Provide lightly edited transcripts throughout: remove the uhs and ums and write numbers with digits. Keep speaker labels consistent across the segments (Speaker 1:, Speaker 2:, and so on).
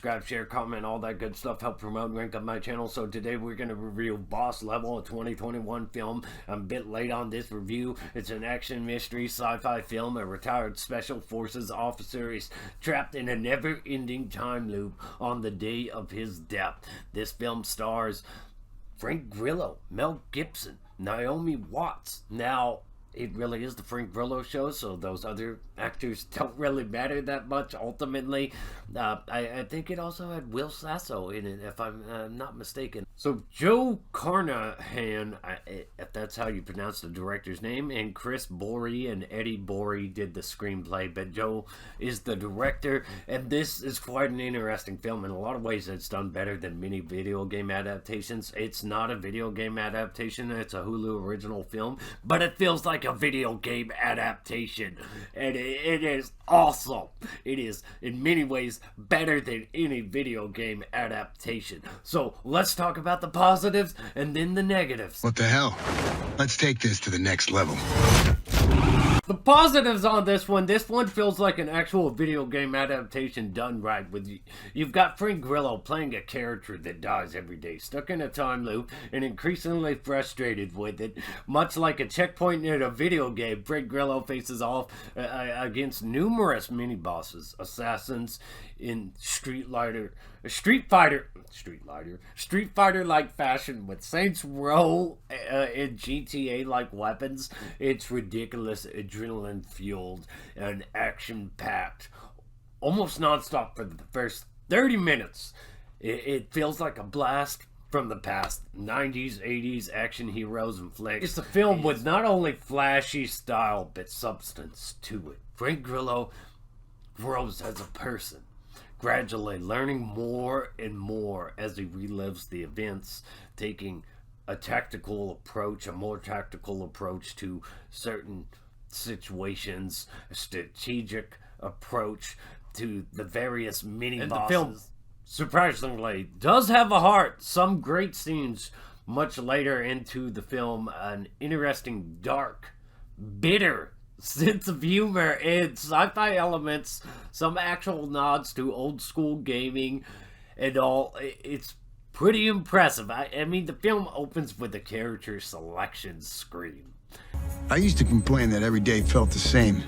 Speaker 1: Subscribe, share, comment, all that good stuff. Help promote and rank up my channel. So today we're going to review Boss Level, a 2021 film. I'm a bit late on this review. It's an action mystery sci-fi film. A retired special forces officer is trapped in a never-ending time loop on the day of his death. This film stars Frank Grillo, Mel Gibson, Naomi Watts. Now, it really is the Frank Grillo show, so those other actors don't really matter that much ultimately. I think it also had Will Sasso in it, if I'm not mistaken. So Joe Carnahan, if that's how you pronounce the director's name, and Chris Borey and Eddie Borey did the screenplay, but Joe is the director, and this is quite an interesting film. In a lot of ways, it's done better than many video game adaptations. It's not a video game adaptation, it's a Hulu Original Film, but it feels like a video game adaptation, and it is awesome. It is in many ways better than any video game adaptation. So let's talk about the positives and then the negatives.
Speaker 2: What the hell? Let's take this to the next level.
Speaker 1: The positives on this one feels like an actual video game adaptation done right. You've got Frank Grillo playing a character that dies every day, stuck in a time loop and increasingly frustrated with it. Much like a checkpoint in a video game, Frank Grillo faces off against numerous mini-bosses, assassins in Street Fighter-like fashion with Saints Row and GTA-like weapons. It's ridiculous, adrenaline-fueled, and action-packed, almost non-stop for the first 30 minutes. It feels like a blast from the past. 90s, 80s action heroes and flicks. It's a film with not only flashy style, but substance to it. Frank Grillo grows as a person, gradually learning more and more as he relives the events, taking a more tactical approach to certain situations, a strategic approach to the various mini-bosses. The film, surprisingly, does have a heart. Some great scenes much later into the film, an interesting, dark, bitter sense of humor and sci-fi elements, some actual nods to old school gaming and all. It's pretty impressive. I mean, the film opens with a character selection screen.
Speaker 2: I used to complain that every day felt the same,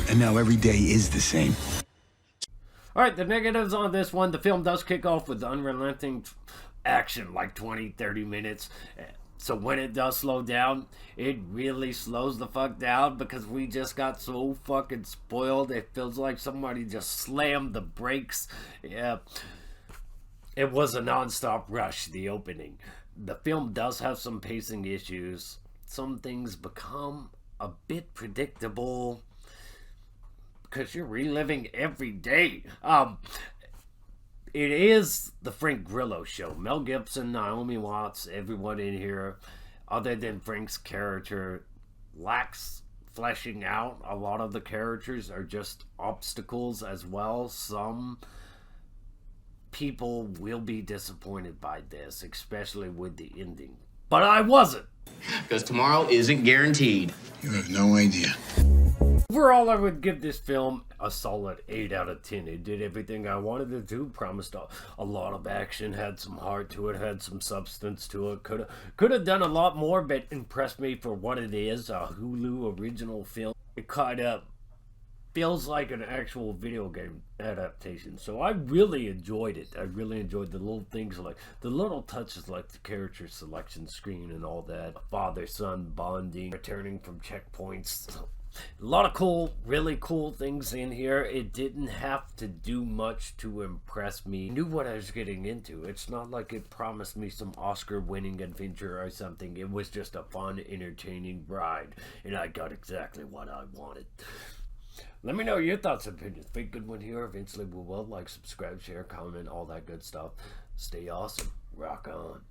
Speaker 2: and now every day is the same.
Speaker 1: Alright, the negatives on this one: the film does kick off with unrelenting action, like 20-30 minutes. So when it does slow down, it really slows the fuck down because we just got so fucking spoiled. It feels like somebody just slammed the brakes. Yeah, it was a non-stop rush, the opening. The film does have some pacing issues. Some things become a bit predictable because you're reliving every day. It is the Frank Grillo show. Mel Gibson, Naomi Watts, everyone in here, other than Frank's character, lacks fleshing out. A lot of the characters are just obstacles as well. Some people will be disappointed by this, especially with the ending. But I wasn't.
Speaker 3: Because tomorrow isn't guaranteed.
Speaker 2: You have no idea.
Speaker 1: Overall, I would give this film a solid 8 out of 10. It did everything I wanted it to, promised a lot of action, had some heart to it, had some substance to it. Could have done a lot more, but impressed me for what it is, a Hulu Original Film. It kind of feels like an actual video game adaptation, so I really enjoyed it. I really enjoyed the little things, like the little touches, like the character selection screen and all that, father-son bonding, returning from checkpoints. A lot of cool, really cool things in here. It didn't have to do much to impress me. I knew what I was getting into. It's not like it promised me some Oscar-winning adventure or something. It was just a fun, entertaining ride, and I got exactly what I wanted. Let me know your thoughts and opinions. Big good one here. Eventually we will. Like, subscribe, share, comment, all that good stuff. Stay awesome. Rock on.